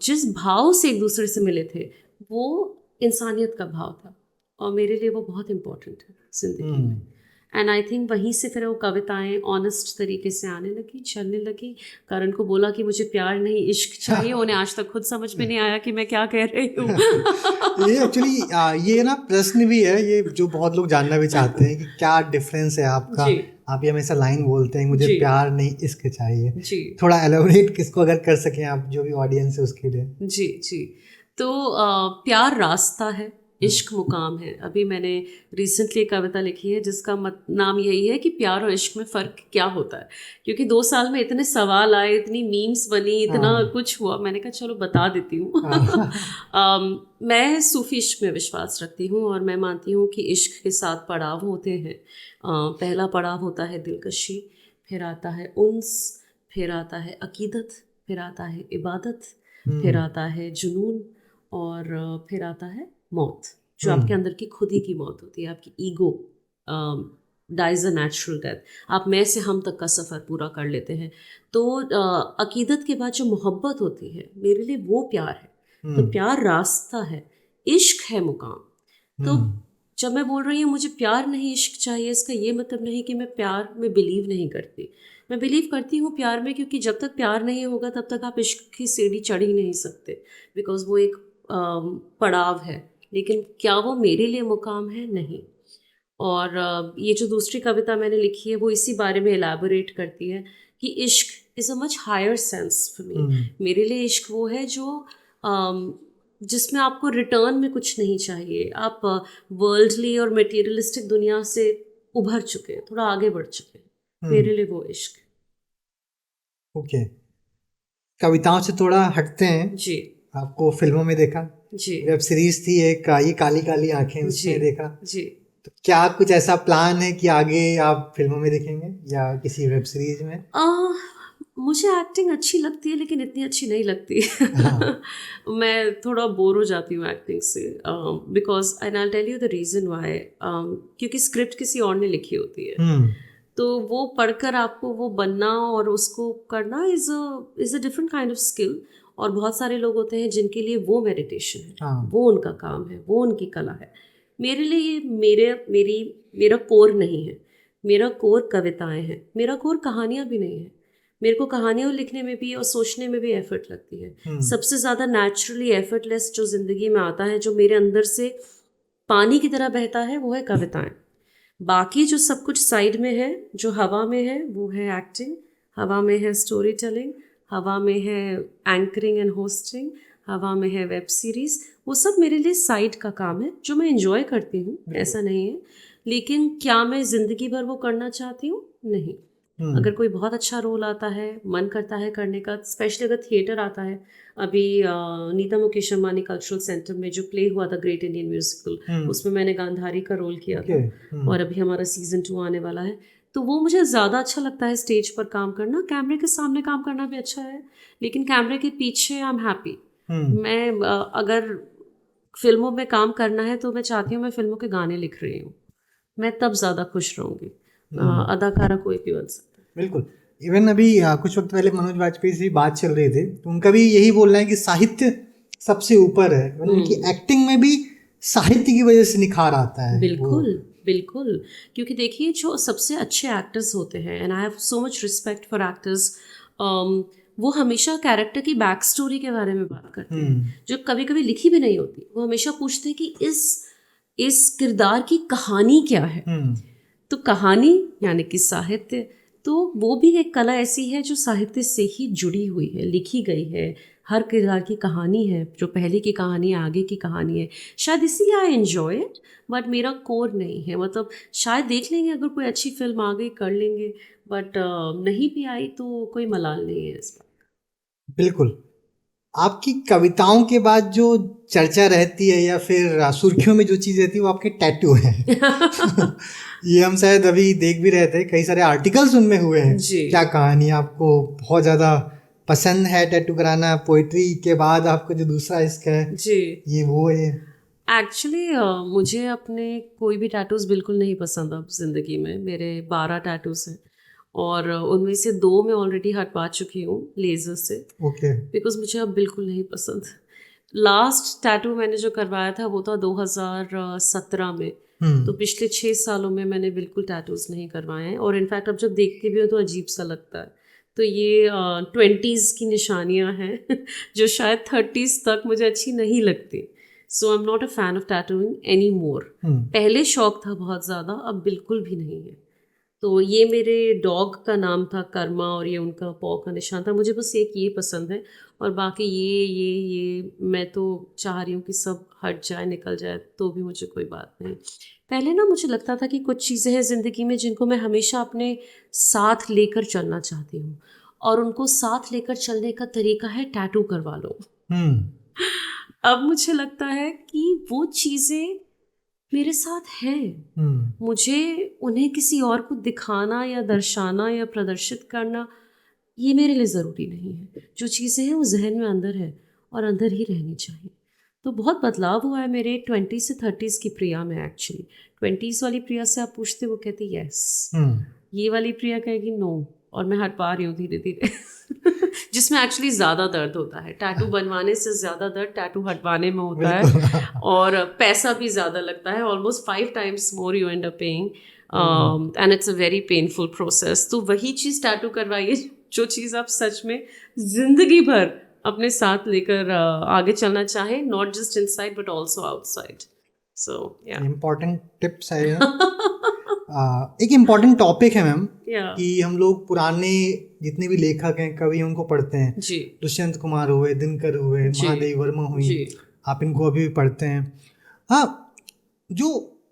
जिस भाव से एक दूसरे से मिले थे वो इंसानियत का भाव था, और मेरे लिए वो बहुत इम्पोर्टेंट है जिंदगी में। एंड आई थिंक वहीं से फिर वो कविताएं ऑनेस्ट तरीके से आने लगी, चलने लगी। करण को बोला कि मुझे प्यार नहीं इश्क चाहिए, उन्हें आज तक खुद समझ में नहीं आया कि मैं क्या कह रही हूँ। ये एक्चुअली ये ना प्रश्न भी है, ये जो बहुत लोग जानना भी चाहते हैं कि क्या डिफरेंस है आपका। आप ये हमेशा लाइन बोलते हैं मुझे प्यार नहीं इश्क चाहिए, थोड़ा एलाबोरेट किसको अगर कर सकें आप, जो भी ऑडियंस है उसके लिए। जी जी, तो प्यार रास्ता है, इश्क मुकाम है। अभी मैंने रिसेंटली एक कविता लिखी है जिसका नाम यही है कि प्यार और इश्क में फ़र्क क्या होता है, क्योंकि 2 साल में इतने सवाल आए, इतनी मीम्स बनी, इतना कुछ हुआ, मैंने कहा चलो बता देती हूँ। मैं सूफी इश्क में विश्वास रखती हूँ, और मैं मानती हूँ कि इश्क के 7 पड़ाव होते हैं। पहला पड़ाव होता है दिलकशी, फिर आता है उन्स, फिर आता है अकीदत, फिर आता है इबादत, फिर आता है जुनून, और फिर आता है मौत, जो आपके अंदर की खुद ही की मौत होती है। आपकी ego dies a natural death, आप मैं से हम तक का सफ़र पूरा कर लेते हैं। तो अकीदत के बाद जो मोहब्बत होती है, मेरे लिए वो प्यार है। तो प्यार रास्ता है, इश्क है मुकाम। तो जब मैं बोल रही हूँ मुझे प्यार नहीं इश्क चाहिए, इसका ये मतलब नहीं कि मैं प्यार में बिलीव नहीं करती। मैं बिलीव करती हूँ प्यार में, क्योंकि जब तक प्यार नहीं होगा तब तक आप इश्क की सीढ़ी चढ़ ही नहीं सकते, बिकॉज वो एक पड़ाव है। लेकिन क्या वो मेरे लिए मुकाम है? नहीं। और ये जो दूसरी कविता मैंने लिखी है वो इसी बारे में एलैबोरेट करती है कि इश्क is a much higher sense for me. मेरे लिए इश्क वो है जो जिसमें आपको रिटर्न में कुछ नहीं चाहिए। आप वर्ल्डली और मटेरियलिस्टिक दुनिया से उभर चुके हैं, थोड़ा आगे बढ़ चुके हैं, मेरे लिए वो इश्क। ओके, कविताओं से थोड़ा हटते हैं जी। आपको फिल्मों में देखा जी, वेब सीरीज थी एक ये काली काली आंखें, उसमें देखा जी। तो क्या कुछ ऐसा प्लान है कि आगे आप फिल्मों में दिखेंगे या किसी वेब सीरीज में? मुझे एक्टिंग अच्छी लगती है लेकिन इतनी अच्छी नहीं लगती। मैं थोड़ा बोर हो जाती हूँ एक्टिंग से, because and I tell you the reason why, क्योंकि स्क्रिप्ट किसी और ने लिखी होती है, तो वो पढ़कर आपको वो बनना और उसको करना is a different kind of skill. और बहुत सारे लोग होते हैं जिनके लिए वो मेडिटेशन है, वो उनका काम है, वो उनकी कला है। मेरे लिए मेरा कोर नहीं है, मेरा कोर कविताएं हैं, मेरा कोर कहानियाँ भी नहीं है। मेरे को कहानियाँ लिखने में भी और सोचने में भी एफर्ट लगती है। सबसे ज़्यादा नेचुरली एफर्टलेस जो ज़िंदगी में आता है, जो मेरे अंदर से पानी की तरह बहता है, वो है कविताएं। बाकी जो सब कुछ साइड में है, जो हवा में है, वो है एक्टिंग, हवा में है स्टोरी टेलिंग, हवा में है एंकरिंग एंड होस्टिंग, हवा में है वेब सीरीज़। वो सब मेरे लिए साइड का काम है जो मैं एंजॉय करती हूँ, ऐसा नहीं है। लेकिन क्या मैं ज़िंदगी भर वो करना चाहती हूँ? नहीं। अगर कोई बहुत अच्छा रोल आता है, मन करता है करने का, स्पेशली अगर थिएटर आता है। अभी नीता मुकेश अंबानी कल्चरल सेंटर में जो प्ले हुआ था ग्रेट इंडियन म्यूजिकल, उसमें मैंने गांधारी का रोल किया था। और अभी हमारा सीजन 2 आने वाला है, तो वो मुझे ज़्यादा अच्छा लगता है स्टेज पर काम करना। कैमरे के सामने काम करना भी अच्छा है, लेकिन कैमरे के पीछे आई एम हैप्पी। मैं अगर फिल्मों में काम करना है तो मैं चाहती हूँ मैं फिल्मों के गाने लिख रही हूँ, मैं तब ज़्यादा खुश रहूँगी। अदाकारा कोई भी बन सकता है। बिल्कुल। इवन अभी कुछ वक्त पहले मनोज वाजपेयी से बात चल रही थी, तो उनका भी यही बोलना है कि साहित्य सबसे ऊपर है। उनकी एक्टिंग में भी साहित्य की वजह से निखार आता है। बिल्कुल बिल्कुल, क्योंकि देखिए जो सबसे अच्छे एक्टर्स होते हैं, and I have so much respect for actors, वो हमेशा कैरेक्टर की बैक स्टोरी के बारे में बात करते हैं, जो कभी कभी लिखी भी नहीं होती। वो हमेशा पूछते हैं कि इस किरदार की कहानी क्या है। तो कहानी यानी कि साहित्य, तो वो भी एक कला ऐसी है जो साहित्य से ही जुड़ी हुई है, लिखी गई है। हर किरदार की कहानी है, जो पहले की कहानी है, आगे की कहानी है। शायद इसीलिए आई एन्जॉय इट, बट मेरा कोर नहीं है। मतलब शायद देख लेंगे, अगर कोई अच्छी फिल्म आ गई कर लेंगे, बट नहीं भी आई तो कोई मलाल नहीं है इस पर। बिल्कुल। आपकी कविताओं के बाद जो चर्चा रहती है या फिर सुर्खियों में जो चीज़ रहती है वो आपके टैटू है। ये हम शायद अभी देख भी रहे थे, कई सारे आर्टिकल्स उनमें हुए हैं। क्या कहानी, आपको बहुत ज़्यादा पसंद है टैटू कराना? पोइट्री के बाद आपको जो दूसरा इश्क है जी, ये वो है? एक्चुअली मुझे अपने कोई भी टैटूज़ बिल्कुल नहीं पसंद अब ज़िंदगी में। मेरे 12 टैटूज़ हैं और उनमें से 2 मैं ऑलरेडी हटवा चुकी हूँ लेज़र से। ओके। बिकॉज मुझे अब बिल्कुल नहीं पसंद। लास्ट टैटू मैंने जो करवाया था वो था 2017 में। तो पिछले 6 सालों में मैंने बिल्कुल टैटूज़ नहीं करवाए हैं, और इनफैक्ट अब जब देखती भी हूँ तो अजीब सा लगता है। तो ये 20s की निशानियाँ हैं जो शायद 30s तक मुझे अच्छी नहीं लगती। So I am not a fan of tattooing any more. पहले शौक था बहुत ज़्यादा, अब बिल्कुल भी नहीं है। तो ये मेरे डॉग का नाम था कर्मा, और ये उनका पॉ का निशान था। मुझे बस एक ये पसंद है, और बाकी ये मैं तो चाह रही हूँ कि सब हट जाए, निकल जाए, तो भी मुझे कोई बात नहीं। पहले ना मुझे लगता था कि कुछ चीज़ें हैं ज़िंदगी में जिनको मैं हमेशा अपने साथ लेकर चलना चाहती हूँ, और उनको साथ लेकर चलने का तरीका है टैटू करवा लो। अब मुझे लगता है कि वो चीज़ें मेरे साथ हैं, मुझे उन्हें किसी और को दिखाना या दर्शाना या प्रदर्शित करना ये मेरे लिए ज़रूरी नहीं है। जो चीज़ें हैं वो जहन में अंदर है और अंदर ही रहनी चाहिए। तो बहुत बदलाव हुआ है मेरे 20 से 30s की प्रिया में। एक्चुअली 20s वाली प्रिया से आप पूछते, वो कहती यस। ये वाली प्रिया कहेगी नो, और मैं हट पा रही हूँ धीरे धीरे। जिसमें एक्चुअली ज़्यादा दर्द होता है। टैटू बनवाने से ज़्यादा दर्द टैटू हटवाने में होता है, और पैसा भी ज़्यादा लगता है। Almost 5 times more you and up paying, and it's a very painful process. तो वही चीज़ टैटू करवाइए जो चीज़ आप सच में ज़िंदगी भर अपने साथ लेकर आगे चलना चाहें, not just inside but also outside. So important tips है। एक इम्पॉर्टेंट टॉपिक है मैम, कि हम लोग पुराने जितने भी लेखक हैं, कवि, उनको पढ़ते हैं। दुष्यंत कुमार हुए, दिनकर हुए, महादेवी वर्मा हुई, आप इनको अभी भी पढ़ते हैं। हाँ, जो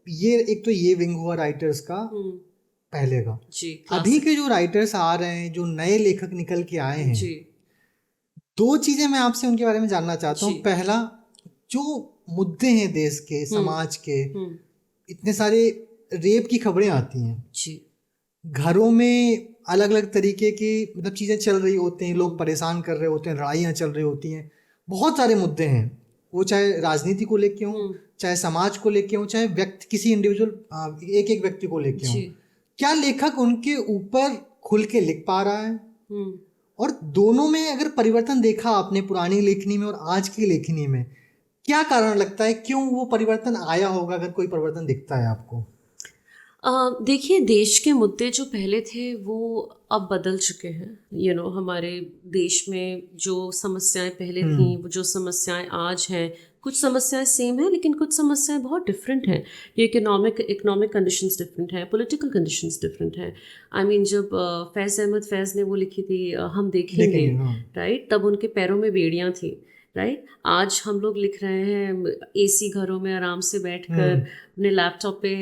ये एक तो ये विंग हुआ राइटर्स का पहले का। अभी के जो राइटर्स आ रहे हैं, जो नए लेखक निकल के आए हैं, 2 चीजें मैं आपसे उनके बारे में जानना चाहता हूँ। पहला, जो मुद्दे हैं देश के, समाज के, इतने सारे रेप की खबरें आती हैं, घरों में अलग अलग तरीके की मतलब चीज़ें चल रही होती हैं, लोग परेशान कर रहे होते हैं, लड़ाइयाँ चल रही होती हैं, बहुत सारे मुद्दे हैं। वो चाहे राजनीति को लेके हों, चाहे समाज को लेके हों, चाहे व्यक्ति, किसी इंडिविजुअल एक एक व्यक्ति को लेके हों। क्या लेखक उनके ऊपर खुल के लिख पा रहा है? और दोनों में अगर परिवर्तन देखा आपने, पुरानी लेखनी में और आज की लेखनी में, क्या कारण लगता है, क्यों वो परिवर्तन आया होगा, अगर कोई परिवर्तन दिखता है आपको? देखिए, देश के मुद्दे जो पहले थे वो अब बदल चुके हैं। हमारे देश में जो समस्याएं पहले थीं, वो जो समस्याएं आज हैं, कुछ समस्याएं सेम हैं लेकिन कुछ समस्याएं बहुत डिफरेंट हैं। ये इकोनॉमिक कंडीशंस डिफरेंट हैं, पॉलिटिकल कंडीशंस डिफरेंट हैं। जब फैज़ अहमद फैज़ ने वो लिखी थी हम देखेंगे, राइट, तब उनके पैरों में बेड़ियां थी, राइट। आज हम लोग लिख रहे हैं एसी घरों में आराम से बैठकर अपने लैपटॉप पे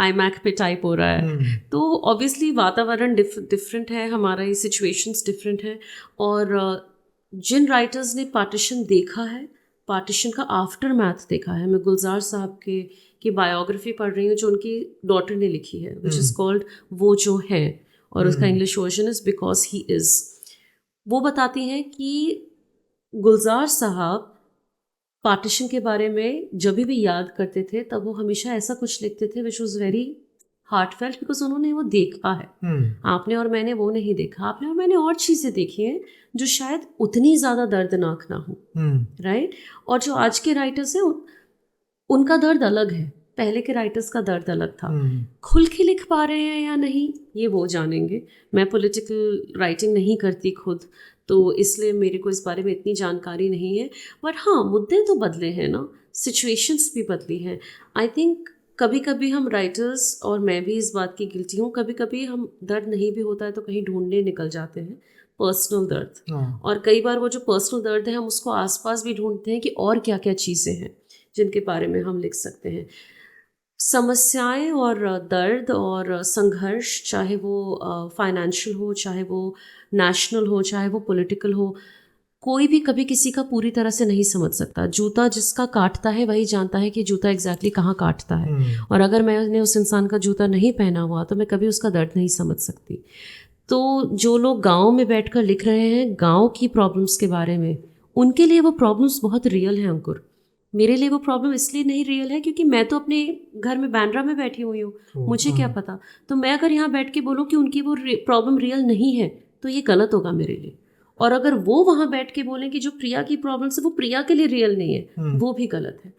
iMac पे टाइप हो रहा है। तो ऑब्वियसली वातावरण डिफरेंट है, हमारा ये सिचुएशंस डिफरेंट है। और जिन राइटर्स ने पार्टीशन देखा है, पार्टीशन का आफ्टर मैथ देखा है, मैं गुलजार साहब की बायोग्राफी पढ़ रही हूँ जो उनकी डॉटर ने लिखी है, विच इज़ कॉल्ड वो जो है, और उसका English version is because he is. वो बताती हैं कि गुलजार साहब पार्टीशन के बारे में जब भी याद करते थे तब वो हमेशा ऐसा कुछ लिखते थे which was very heartfelt, because उन्होंने वो देखा है। आपने और मैंने वो नहीं देखा। आपने और मैंने और चीज़ें देखी हैं जो शायद उतनी ज़्यादा दर्दनाक ना हो, राइट। और जो आज के राइटर्स हैं उनका दर्द अलग है, पहले के राइटर्स का दर्द अलग था। खुल के लिख पा रहे हैं या नहीं ये वो जानेंगे। मैं पॉलिटिकल राइटिंग नहीं करती खुद, तो इसलिए मेरे को इस बारे में इतनी जानकारी नहीं है। बट हाँ, मुद्दे तो बदले हैं ना, सिचुएशंस भी बदली हैं। आई थिंक कभी कभी हम राइटर्स, और मैं भी इस बात की गिल्टी हूँ, कभी कभी हम दर्द नहीं भी होता है तो कहीं ढूंढने निकल जाते हैं पर्सनल दर्द। और कई बार वो जो पर्सनल दर्द है हम उसको आसपास भी ढूंढते हैं कि और क्या क्या चीज़ें हैं जिनके बारे में हम लिख सकते हैं। समस्याएं और दर्द और संघर्ष, चाहे वो फाइनेंशियल हो, चाहे वो नेशनल हो, चाहे वो पॉलिटिकल हो, कोई भी कभी किसी का पूरी तरह से नहीं समझ सकता। जूता जिसका काटता है वही जानता है कि जूता एग्जैक्टली कहाँ काटता है। और अगर मैंने उस इंसान का जूता नहीं पहना हुआ तो मैं कभी उसका दर्द नहीं समझ सकती। तो जो लोग गाँव में बैठकर लिख रहे हैं गाँव की प्रॉब्लम्स के बारे में, उनके लिए वो प्रॉब्लम्स बहुत रियल हैं अंकुर। मेरे लिए वो प्रॉब्लम इसलिए नहीं रियल है क्योंकि मैं तो अपने घर में बांद्रा में बैठी हुई हूँ, मुझे क्या पता। तो मैं अगर यहाँ बैठ के बोलूँ कि उनकी वो प्रॉब्लम रियल नहीं है तो ये गलत होगा मेरे लिए। और अगर वो वहाँ बैठ के बोलें कि जो प्रिया की प्रॉब्लम्स है वो प्रिया के लिए रियल नहीं है, वो भी गलत है।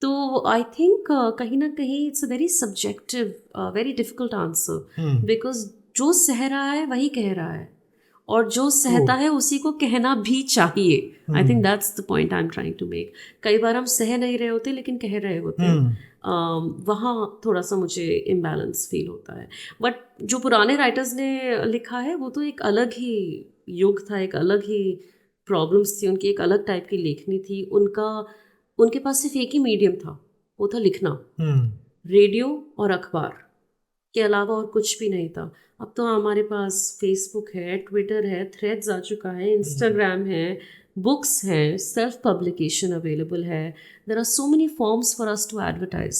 तो आई थिंक कहीं ना कहीं it's a very subjective, very difficult answer, because जो सह रहा है वही कह रहा है, और जो सहता है उसी को कहना भी चाहिए। I think that's the point I am trying to make. कई बार हम सह नहीं रहे होते लेकिन कह रहे होते हैं, वहाँ थोड़ा सा मुझे इम्बैलेंस फील होता है। बट जो पुराने राइटर्स ने लिखा है वो तो एक अलग ही युग था, एक अलग ही प्रॉब्लम्स थी उनकी, एक अलग टाइप की लेखनी थी उनके पास सिर्फ एक ही मीडियम था, वो था लिखना। रेडियो और अखबार के अलावा और कुछ भी नहीं था। अब तो हमारे पास फेसबुक है, ट्विटर है, थ्रेड्स आ चुका है, इंस्टाग्राम है, बुक्स हैं, सेल्फ पब्लिकेशन अवेलेबल है। There are so many forms for us to advertise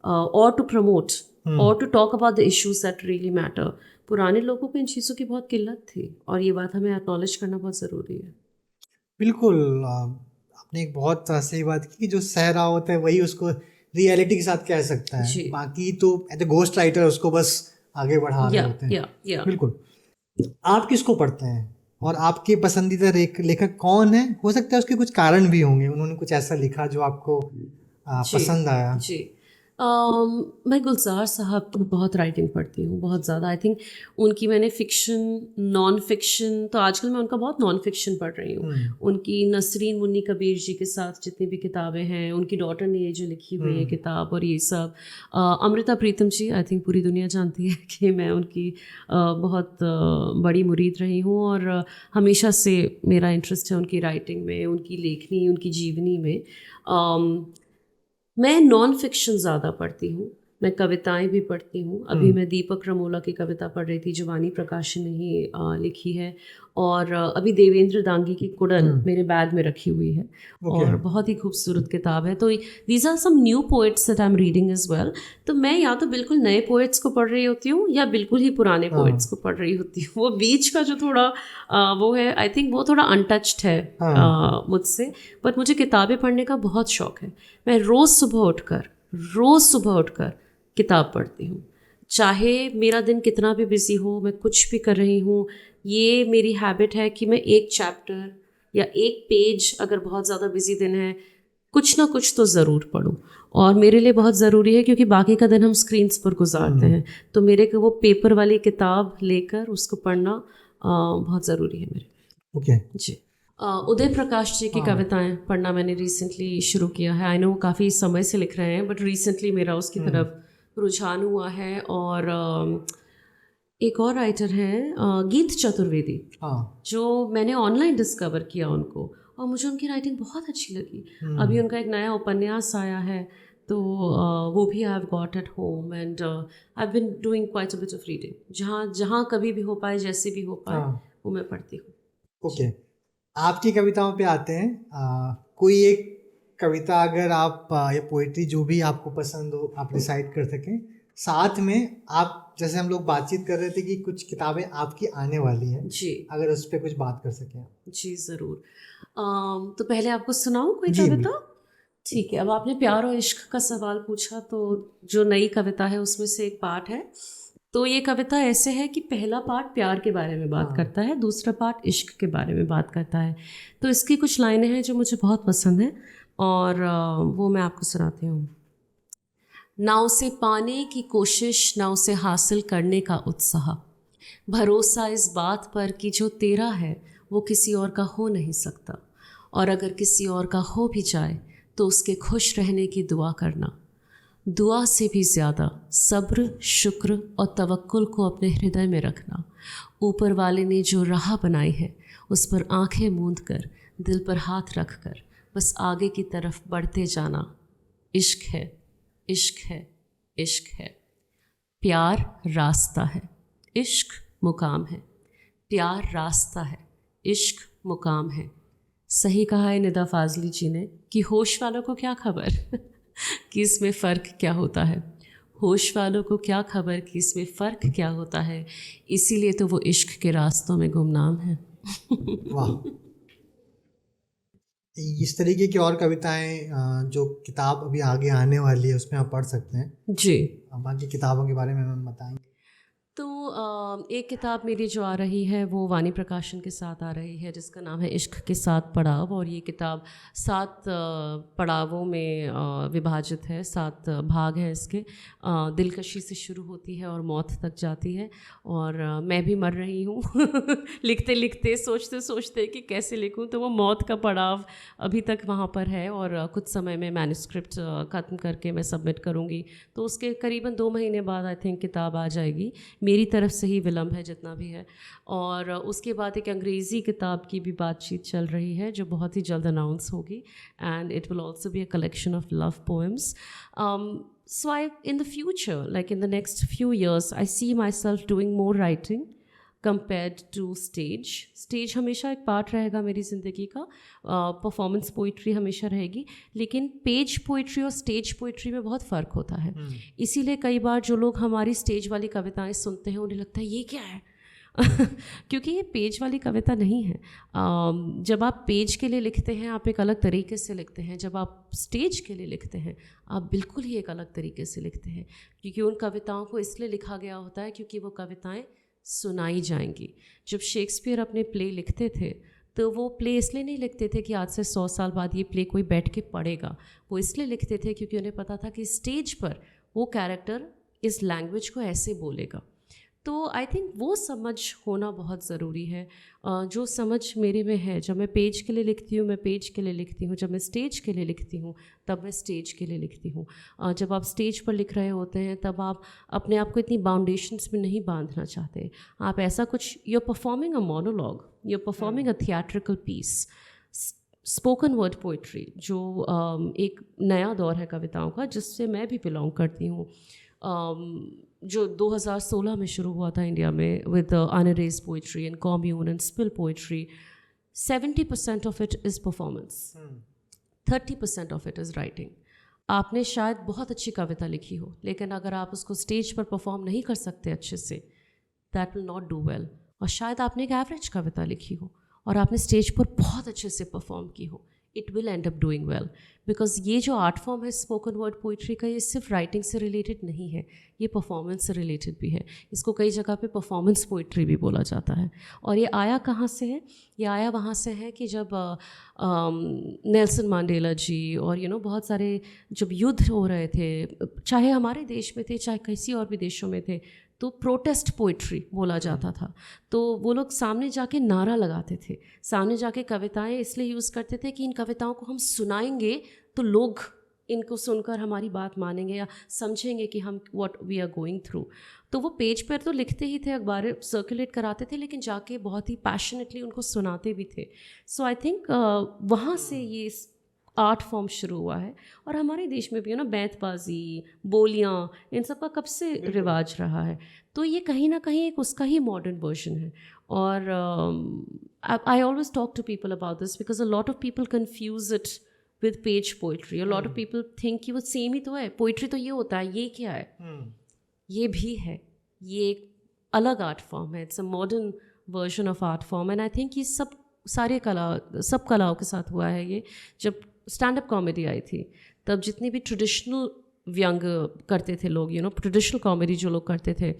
और टू प्रमोट और to talk about the issues that really matter. पुराने लोगों को इन चीज़ों की बहुत किल्लत थी और ये बात हमें एक्नॉलेज करना बहुत ज़रूरी है। बिल्कुल, आपने एक बहुत सही बात की कि जो सह रहा होता है वही उसको रियलिटी के साथ कह सकता है, बाकी तो एज घोस्ट राइटर उसको बस आगे बढ़ा रहे होते हैं। बिल्कुल। आप किसको पढ़ते हैं और आपके पसंदीदा लेखक कौन है? हो सकता है उसके कुछ कारण भी होंगे, उन्होंने कुछ ऐसा लिखा जो आपको पसंद आया। जी, मैं गुलजार साहब की बहुत राइटिंग पढ़ती हूँ, बहुत ज़्यादा। आई थिंक उनकी मैंने फ़िक्शन, नॉन फिक्शन, तो आजकल मैं उनका बहुत नॉन फिक्शन पढ़ रही हूँ। उनकी नसरीन मुन्नी कबीर जी के साथ जितनी भी किताबें हैं, उनकी डॉटर ने ये जो लिखी हुई है किताब, और ये सब। अमृता प्रीतम जी, आई थिंक पूरी दुनिया जानती है कि मैं उनकी बहुत बड़ी मुरीद रही हूँ, और हमेशा से मेरा इंटरेस्ट है उनकी राइटिंग में, उनकी लेखनी, उनकी जीवनी में। मैं नॉन फिक्शन ज़्यादा पढ़ती हूँ, मैं कविताएं भी पढ़ती हूँ। अभी मैं दीपक रमोला की कविता पढ़ रही थी जो वाणी प्रकाशन ने ही लिखी है, और अभी देवेंद्र दांगी की कुड़न मेरे बैग में रखी हुई है, और बहुत ही खूबसूरत किताब है। तो these are some new poets that I am reading as well. तो मैं या तो बिल्कुल नए पोइट्स को पढ़ रही होती हूँ या बिल्कुल ही पुराने पोइट्स को पढ़ रही होती हूँ। वो बीच का जो थोड़ा वो है, आई थिंक वो थोड़ा अनटच्ड है मुझसे। बट मुझे किताबें पढ़ने का बहुत शौक है। मैं रोज़ सुबह उठकर किताब पढ़ती हूँ, चाहे मेरा दिन कितना भी बिजी हो, मैं कुछ भी कर रही हूँ। ये मेरी हैबिट है कि मैं एक चैप्टर या एक पेज, अगर बहुत ज़्यादा बिजी दिन है, कुछ ना कुछ तो ज़रूर पढूं। और मेरे लिए बहुत ज़रूरी है क्योंकि बाकी का दिन हम स्क्रीन्स पर गुजारते हैं, तो मेरे को वो पेपर वाली किताब लेकर उसको पढ़ना बहुत ज़रूरी है मेरे। ओके। जी। उदय प्रकाश जी की कविताएं पढ़ना मैंने रिसेंटली शुरू किया है। आई नो काफ़ी समय से लिख रहे हैं, बट रिसेंटली मेरा उसकी तरफ रुझान हुआ है। और एक और राइटर हैं गीत चतुर्वेदी, जो मैंने ऑनलाइन डिस्कवर किया उनको, और मुझे उनकी राइटिंग बहुत अच्छी लगी। अभी उनका एक नया उपन्यास आया है, तो वो भी I have got at home and I have been doing quite a bit of reading. जहाँ जहाँ कभी भी हो पाए, जैसे भी हो पाए, वो मैं पढ़ती हूँ। ओके। आपकी कविताओं पे आते हैं। कोई एक कविता अगर आप या पोइट्री जो भी आपको पसंद हो आप डिसाइड कर सकें, साथ में आप जैसे हम लोग बातचीत कर रहे थे कि कुछ किताबें आपकी आने वाली हैं जी, अगर उस पर कुछ बात कर सकें। जी ज़रूर। तो पहले आपको सुनाऊँ कोई जी, कविता? ठीक है। अब आपने प्यार और इश्क का सवाल पूछा, तो जो नई कविता है उसमें से एक पार्ट है। तो ये कविता ऐसे है कि पहला पार्ट प्यार के बारे में बात करता है, दूसरा पार्ट इश्क के बारे में बात करता है। तो इसकी कुछ लाइनें हैं जो मुझे बहुत पसंद हैं, और वो मैं आपको सुनाती हूँ। ना उसे पाने की कोशिश, ना उसे हासिल करने का उत्साह, भरोसा इस बात पर कि जो तेरा है वो किसी और का हो नहीं सकता, और अगर किसी और का हो भी जाए तो उसके खुश रहने की दुआ करना। दुआ से भी ज़्यादा सब्र, शुक्र और तवक्कुल को अपने हृदय में रखना। ऊपर वाले ने जो राह बनाई है उस पर आंखें मूंद कर, दिल पर हाथ रख कर बस आगे की तरफ बढ़ते जाना। इश्क है, इश्क है, इश्क है। प्यार रास्ता है, इश्क मुकाम है। प्यार रास्ता है, इश्क मुकाम है। सही कहा है निदा फाजली जी ने कि होश वालों को क्या खबर कि इसमें फ़र्क क्या होता है। होश वालों को क्या खबर कि इसमें फ़र्क क्या होता है, इसीलिए तो वो इश्क के रास्तों में गुमनाम है। वाह। इस तरीके की और कविताएं जो किताब अभी आगे आने वाली है उसमें आप पढ़ सकते हैं। जी। बाकी किताबों के बारे में हम बताएंगे। तो एक किताब मेरी जो आ रही है वो वाणी प्रकाशन के साथ आ रही है, जिसका नाम है इश्क के 7 पड़ाव। और ये किताब 7 पड़ावों में विभाजित है, 7 भाग हैं इसके। दिलकशी से शुरू होती है और मौत तक जाती है। और मैं भी मर रही हूँ लिखते लिखते, सोचते सोचते कि कैसे लिखूँ, तो वो मौत का पड़ाव अभी तक वहाँ पर है। और कुछ समय में मैन्युस्क्रिप्ट ख़त्म करके मैं सबमिट करूँगी, तो उसके करीबन 2 महीने बाद आई थिंक किताब आ जाएगी। मेरी तरफ से ही विलम्ब है जितना भी है। और उसके बाद एक अंग्रेज़ी किताब की भी बातचीत चल रही है जो बहुत ही जल्द अनाउंस होगी, and it will also be a collection of love poems. So in the future, like in the next few years, I see myself doing more writing compared to stage. Stage हमेशा एक part रहेगा मेरी ज़िंदगी का, performance poetry हमेशा रहेगी, लेकिन page poetry और स्टेज पोइट्री में बहुत फ़र्क होता है। इसीलिए कई बार जो लोग हमारी स्टेज वाली कविताएं सुनते हैं उन्हें लगता है ये क्या है क्योंकि ये पेज वाली कविता नहीं है। जब आप पेज के लिए लिखते हैं आप एक अलग तरीके से लिखते हैं, जब आप स्टेज के लिए लिखते हैं आप बिल्कुल ही एक अलग तरीके से लिखते हैं, क्योंकि उन कविताओं को इसलिए लिखा गया होता है क्योंकि वो कविताएं सुनाई जाएंगी। जब शेक्सपियर अपने प्ले लिखते थे तो वो प्ले इसलिए नहीं लिखते थे कि आज से 100 साल बाद ये प्ले कोई बैठ के पढ़ेगा, वो इसलिए लिखते थे क्योंकि उन्हें पता था कि स्टेज पर वो कैरेक्टर इस लैंग्वेज को ऐसे बोलेगा। तो आई थिंक वो समझ होना बहुत ज़रूरी है, जो समझ मेरे में है। जब मैं पेज के लिए लिखती हूँ मैं पेज के लिए लिखती हूँ, जब मैं स्टेज के लिए लिखती हूँ तब मैं स्टेज के लिए लिखती हूँ। जब आप स्टेज पर लिख रहे होते हैं तब आप अपने आप को इतनी बाउंडेशंस में नहीं बांधना चाहते। आप ऐसा कुछ, you are performing a monologue, you are performing a theatrical piece. Spoken word poetry जो एक नया दौर है कविताओं का, जिससे मैं भी बिलोंग करती हूँ, जो 2016 में शुरू हुआ था इंडिया में with Unerase poetry and Kommune and spill poetry. 70% of it is performance, 30% of it is writing. आपने शायद बहुत अच्छी कविता लिखी हो, लेकिन अगर आप उसको स्टेज पर परफॉर्म नहीं कर सकते अच्छे से, that will not do well. और शायद आपने एक एवरेज कविता लिखी हो और आपने स्टेज पर बहुत अच्छे से परफॉर्म की हो, it will and up doing well, because ये जो आर्ट फॉर्म है स्पोकन वर्ड पोइट्री का, ये सिर्फ राइटिंग से रिलेटेड नहीं है, ये परफॉर्मेंस से रिलेटेड भी है। इसको कई जगह पे परफॉर्मेंस पोइट्री भी बोला जाता है। और ये आया कहाँ से है? ये आया वहाँ से है कि जब नेल्सन मंडेला जी और बहुत सारे जब युद्ध हो रहे थे, चाहे हमारे देश में थे चाहे किसी और भी देशों में थे, तो प्रोटेस्ट पोइट्री बोला जाता था। तो वो लोग सामने जाके नारा लगाते थे, सामने जाके कविताएं इसलिए यूज़ करते थे कि इन कविताओं को हम सुनाएंगे तो लोग इनको सुनकर हमारी बात मानेंगे या समझेंगे कि हम what we are going through. तो वो पेज पर तो लिखते ही थे, अखबार सर्कुलेट कराते थे, लेकिन जाके बहुत ही पैशनेटली उनको सुनाते भी थे। सो आई थिंक वहाँ से ये आर्ट फॉर्म शुरू हुआ है। और हमारे देश में भी बैंतबाजी, बोलियाँ, इन सब का कब से रिवाज रहा है। तो ये कहीं ना कहीं एक उसका ही मॉडर्न वर्जन है। और I always talk to people about this because a lot of people confuse it with page poetry. A lot of people think कि वो सेम ही तो है, पोइट्री तो ये होता है, ये क्या है? ये भी है, ये एक अलग आर्ट फॉर्म है, it's a modern version of art form. And I think ये सब कलाओं के साथ हुआ है। ये जब स्टैंड अप कॉमेडी आई थी, तब जितनी भी ट्रेडिशनल व्यंग करते थे लोग, ट्रेडिशनल कॉमेडी जो लोग करते थे,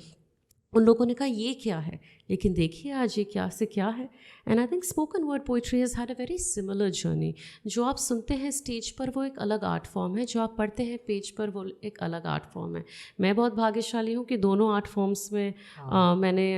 उन लोगों ने कहा ये क्या है, लेकिन देखिए आज ये क्या से क्या है। And I think spoken word poetry has had a very similar journey. जो आप सुनते हैं स्टेज पर वो एक अलग आर्ट फॉर्म है, जो आप पढ़ते हैं पेज पर वो एक अलग आर्ट फॉर्म है। मैं बहुत भाग्यशाली हूँ कि दोनों आर्ट फॉर्म्स में मैंने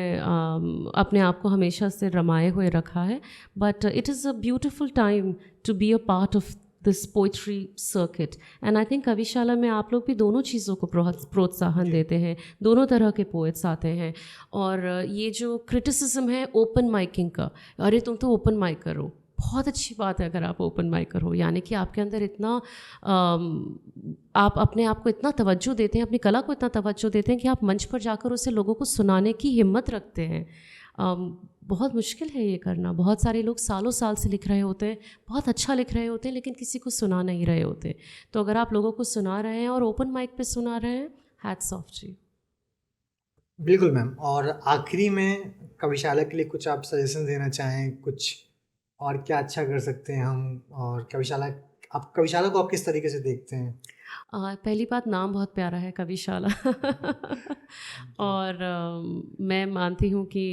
अपने आप को हमेशा से रमाए हुए रखा है। But it is a beautiful time to be a part of this poetry circuit. And I think Kavishala में आप लोग भी दोनों चीज़ों को प्रोत्साहन देते हैं, दोनों तरह के पोएट्स आते हैं। और ये जो क्रिटिसिज्म है ओपन माइकिंग का, अरे तुम तो ओपन माइक करो, बहुत अच्छी बात है अगर आप ओपन माइकर हो, यानी कि आपके अंदर इतना आप अपने आप को इतना तवज्जो देते हैं, अपनी कला को इतना तवज्जो देते हैं कि आप मंच पर जाकर उसे लोगों को सुनाने की हिम्मत रखते हैं। बहुत मुश्किल है ये करना। बहुत सारे लोग सालों साल से लिख रहे होते हैं, बहुत अच्छा लिख रहे होते हैं, लेकिन किसी को सुना नहीं रहे होते। तो अगर आप लोगों को सुना रहे हैं और ओपन माइक पे सुना रहे हैं, हैट्स ऑफ जी। बिल्कुल मैम। और आखिरी में कविशाला के लिए कुछ आप सजेशन देना चाहें, कुछ और क्या अच्छा कर सकते हैं हम, और कविशाला को आप किस तरीके से देखते हैं? पहली बात, नाम बहुत प्यारा है कविशाला। और मैं मानती हूँ कि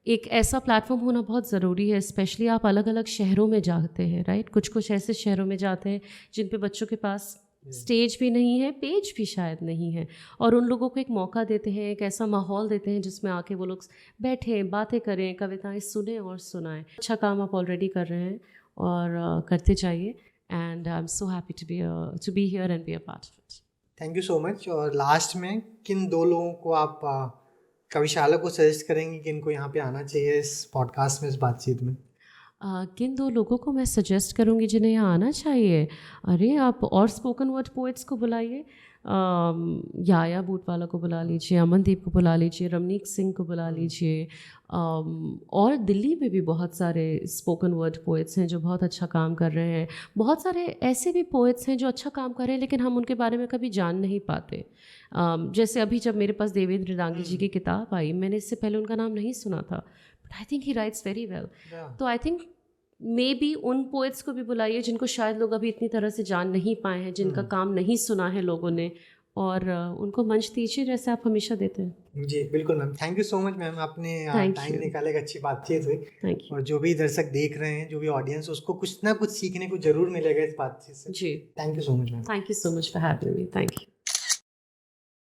एक ऐसा प्लेटफॉर्म होना बहुत ज़रूरी है। स्पेशली आप अलग अलग शहरों में जाते हैं, राइट? कुछ ऐसे शहरों में जाते हैं जिन पे बच्चों के पास स्टेज भी नहीं है, पेज भी शायद नहीं है, और उन लोगों को एक मौका देते हैं, एक ऐसा माहौल देते हैं जिसमें आके वो लोग बैठें, बातें करें, कविताएं सुने और सुनाएं। अच्छा काम आप ऑलरेडी कर रहे हैं और करते जाइए। And I'm so happy to be here and be a part of it. Thank you so much. और लास्ट में किन दो लोगों को आप कविशाला को सजेस्ट करेंगे कि इनको यहाँ पे आना चाहिए इस पॉडकास्ट में, इस बातचीत में? किन दो लोगों को मैं सजेस्ट करूँगी जिन्हें यहाँ आना चाहिए? अरे आप और स्पोकन वर्ड पोइट्स को बुलाइए, याया बूटवाला को बुला लीजिए, अमनदीप को बुला लीजिए, रमनीक सिंह को बुला लीजिए। और दिल्ली में भी बहुत सारे स्पोकन वर्ड पोइट्स हैं जो बहुत अच्छा काम कर रहे हैं। बहुत सारे ऐसे भी पोइट्स हैं जो अच्छा काम कर रहे हैं, लेकिन हम उनके बारे में कभी जान नहीं पाते। जैसे अभी जब मेरे पास देवेंद्र दांगी जी की किताब आई, मैंने इससे पहले उनका नाम नहीं सुना था, but I think he rights very well. तो आई थिंक मे बी उन पोइट्स को भी बुलाइए जिनको शायद लोग अभी इतनी तरह से जान नहीं पाए हैं, जिनका काम नहीं सुना है लोगों ने, और उनको मंच दीजिए जैसे आप हमेशा देते हैं। जी बिल्कुल ma'am. Thank you so much ma'am, आपने टाइम निकाला, एक अच्छी बातचीत हुई। और जो भी दर्शक देख रहे हैं, जो भी ऑडियंस, उसको कुछ ना कुछ सीखने को जरूर मिलेगा इस बातचीत से। जी, thank you so much ma'am. Thank you so much for having me. Thank you.